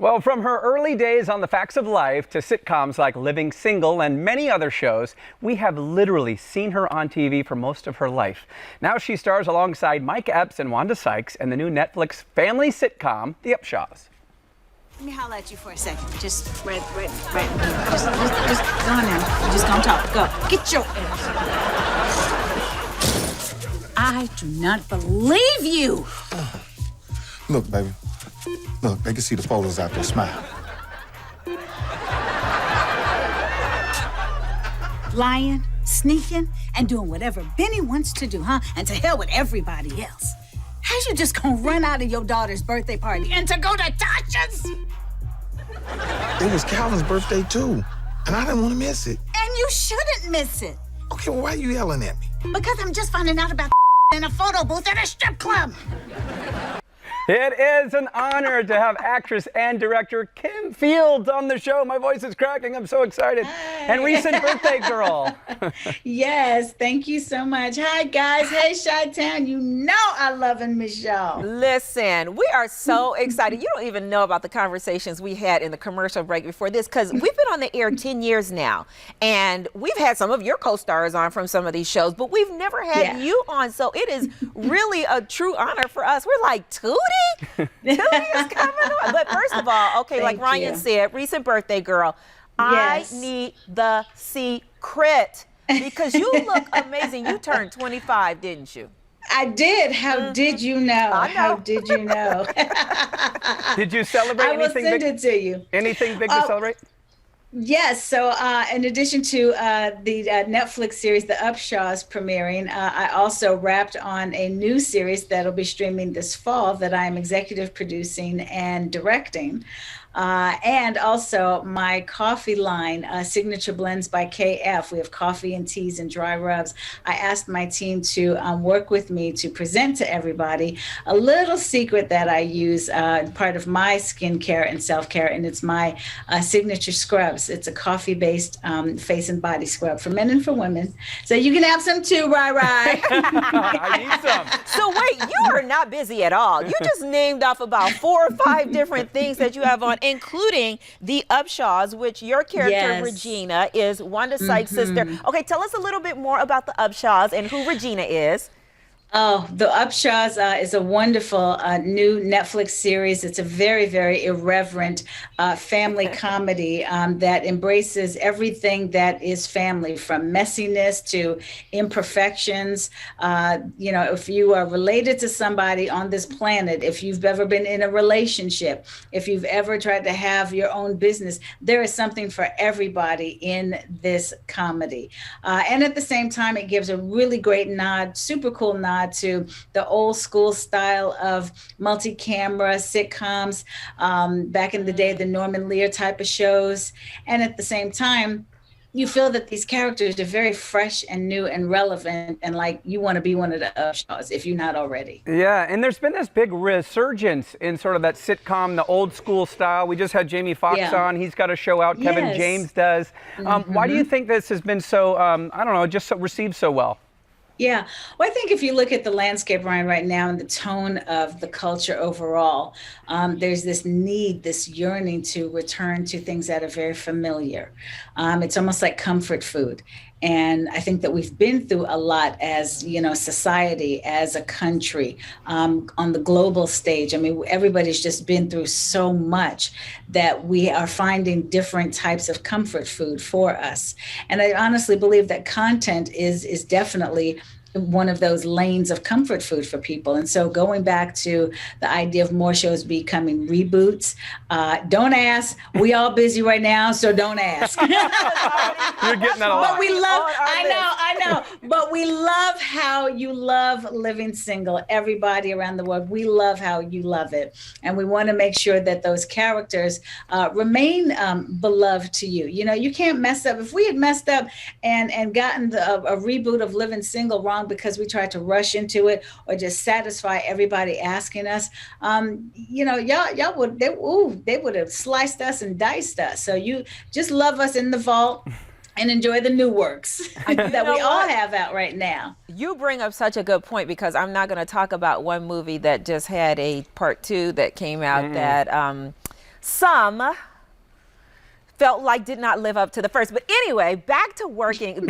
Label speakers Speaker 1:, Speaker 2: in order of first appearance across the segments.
Speaker 1: Well, from her early days on The Facts of Life to sitcoms like Living Single and many other shows, we have literally seen her on TV for most of her life. Now she stars alongside Mike Epps and Wanda Sykes in the new Netflix family sitcom, The Upshaws.
Speaker 2: Let me holler at you for a second. Just right. Just go on now. Just gonna talk. Go. Get your I do not believe you.
Speaker 3: Look, baby. Look, they can see the photos out there. Smile.
Speaker 2: Lying, sneaking, and doing whatever Benny wants to do, huh? And to hell with everybody else. How's you just gonna run out of your daughter's birthday party and to go to Tasha's?
Speaker 3: It was Calvin's birthday, too. And I didn't want to miss it.
Speaker 2: And you shouldn't miss it.
Speaker 3: Okay, well, why are you yelling at me?
Speaker 2: Because I'm just finding out about in a photo booth at a strip club.
Speaker 1: It is an honor to have actress and director Kim Fields on the show. My voice is cracking. I'm so excited.
Speaker 4: Hi.
Speaker 1: And recent birthday girl.
Speaker 4: Yes, thank you so much. Hi, guys. Hey, Chi-Town. You know I love and miss y'all.
Speaker 5: Listen, we are so excited. You don't even know about the conversations we had in the commercial break before this, because we've been on the air 10 years now, and we've had some of your co-stars on from some of these shows, but we've never had you on, so it is really a true honor for us. We're like, Tootie? Tootie is coming on. But first of all, okay, like Ryan said, recent birthday girl,
Speaker 4: Yes.
Speaker 5: I need the secret because you look amazing. You turned 25, didn't you?
Speaker 4: I did. How did you know?
Speaker 5: I know.
Speaker 4: How did you know?
Speaker 1: Did you celebrate
Speaker 4: I will
Speaker 1: anything
Speaker 4: send
Speaker 1: big?
Speaker 4: it to you.
Speaker 1: Anything big to celebrate?
Speaker 4: Yes. So in addition to the Netflix series, The Upshaws, premiering, I also wrapped on a new series that'll be streaming this fall that I am executive producing and directing. And also my coffee line, Signature Blends by KF. We have coffee and teas and dry rubs. I asked my team to work with me to present to everybody a little secret that I use, part of my skincare and self-care, and it's my signature scrubs. It's a coffee-based face and body scrub for men and for women. So you can have some too, Rai.
Speaker 1: I need some.
Speaker 5: So wait, you are not busy at all. You just named off about 4 or 5 different things that you have on, including The Upshaws, which your character, Regina, is Wanda Sykes' sister. Okay, tell us a little bit more about The Upshaws and who Regina is.
Speaker 4: Oh, The Upshaws is a wonderful new Netflix series. It's a very, very irreverent family comedy that embraces everything that is family, from messiness to imperfections. You know, if you are related to somebody on this planet, if you've ever been in a relationship, if you've ever tried to have your own business, there is something for everybody in this comedy. And at the same time, it gives a really great nod, super cool nod to the old school style of multi-camera sitcoms, back in the day, the Norman Lear type of shows. And at the same time, you feel that these characters are very fresh and new and relevant, and like you want to be one of the Upshaws if you're not already.
Speaker 1: Yeah, and there's been this big resurgence in sort of that sitcom, the old school style. We just had Jamie Foxx on. He's got a show out. Kevin James does. Why do you think this has been so, I don't know, just so received so well?
Speaker 4: Yeah, well, I think if you look at the landscape, Ryan, right now and the tone of the culture overall, there's this need, this yearning to return to things that are very familiar. It's almost like comfort food. And I think that we've been through a lot as, you know, society, as a country, on the global stage. I mean, everybody's just been through so much that we are finding different types of comfort food for us. And I honestly believe that content is definitely one of those lanes of comfort food for people. And so going back to the idea of more shows becoming reboots, don't ask. We all busy right now, so don't ask.
Speaker 1: You're getting that a lot.
Speaker 4: But we love, I know, but we love how you love Living Single. Everybody around the world, we love how you love it. And we want to make sure that those characters remain beloved to you. You know, you can't mess up. If we had messed up and gotten a reboot of Living Single wrong because we tried to rush into it or just satisfy everybody asking us, you know, y'all would, they would have sliced us and diced us. So you just love us in the vault and enjoy the new works that we all have out right now.
Speaker 5: You bring up such a good point, because I'm not going to talk about one movie that just had a part 2 that came out that some felt like did not live up to the first. But anyway, back to working, to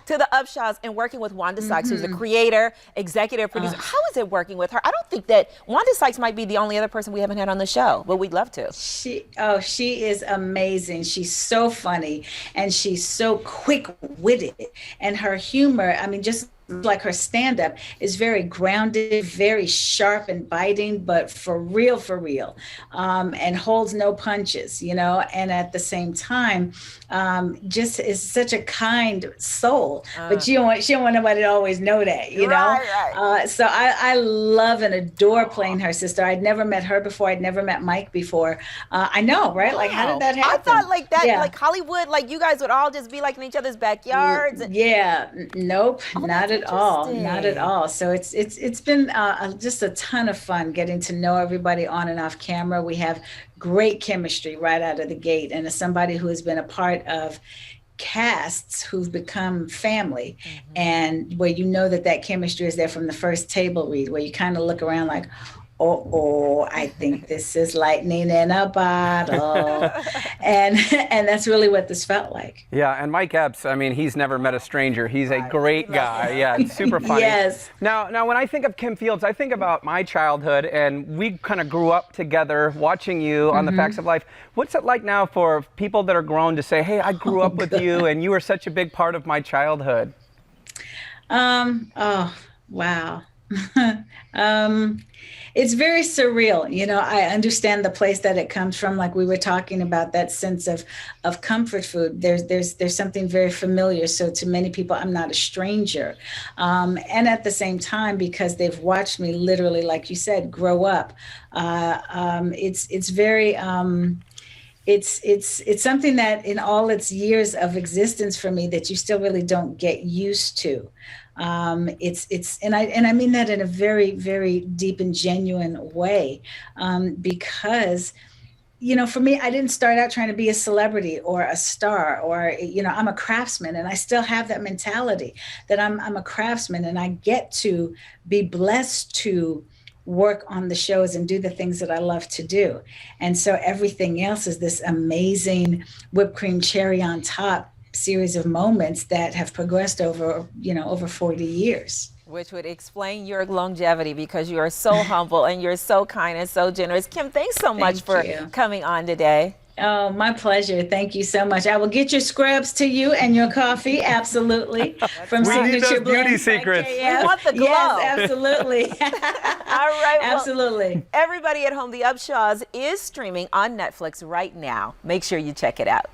Speaker 5: the Upshaws and working with Wanda Sykes, who's the creator, executive producer. How is it working with her? I don't think that Wanda Sykes might be the only other person we haven't had on the show, but we'd love to.
Speaker 4: She is amazing. She's so funny and she's so quick-witted, and her humor, I mean, just like her stand-up is very grounded, very sharp and biting, but for real, and holds no punches, you know, and at the same time, just is such a kind soul, but she don't want nobody to always know that, you know? Right. So I love and adore playing her sister. I'd never met her before. I'd never met Mike before. I know, right? Wow. Like, how did that happen?
Speaker 5: I thought like that, like Hollywood, like you guys would all just be like in each other's backyards.
Speaker 4: Yeah, nope, not at all, not at all. So it's been just a ton of fun getting to know everybody on and off camera. We have great chemistry right out of the gate, and as somebody who has been a part of casts who've become family, and where you know that chemistry is there from the first table read, where you kind of look around like, oh, I think this is lightning in a bottle. and that's really what this felt like.
Speaker 1: Yeah, and Mike Epps, I mean, he's never met a stranger. He's a great guy. Yeah, it's super funny.
Speaker 4: Yes.
Speaker 1: Now, when I think of Kim Fields, I think about my childhood, and we kind of grew up together watching you on The Facts of Life. What's it like now for people that are grown to say, hey, I grew up with you, and you were such a big part of my childhood?
Speaker 4: Oh, wow. It's very surreal. You know, I understand the place that it comes from. Like we were talking about, that sense of comfort food. There's something very familiar. So to many people, I'm not a stranger. And at the same time, because they've watched me literally, like you said, grow up, it's very, it's something that in all its years of existence for me that you still really don't get used to. And I mean that in a very, very deep and genuine way, because, you know, for me, I didn't start out trying to be a celebrity or a star, or, you know, I'm a craftsman, and I still have that mentality that I'm a craftsman, and I get to be blessed to work on the shows and do the things that I love to do. And so everything else is this amazing whipped cream cherry on top series of moments that have progressed over 40 years.
Speaker 5: Which would explain your longevity, because you are so humble and you're so kind and so generous. Kim, thanks so much for coming on today.
Speaker 4: Oh, my pleasure. Thank you so much. I will get your scrubs to you and your coffee, absolutely. From
Speaker 1: we need
Speaker 4: Signature
Speaker 1: those beauty secrets.
Speaker 5: We want the glow.
Speaker 4: Yes, absolutely.
Speaker 5: All right. Well,
Speaker 4: absolutely.
Speaker 5: Everybody at home, The Upshaws is streaming on Netflix right now. Make sure you check it out.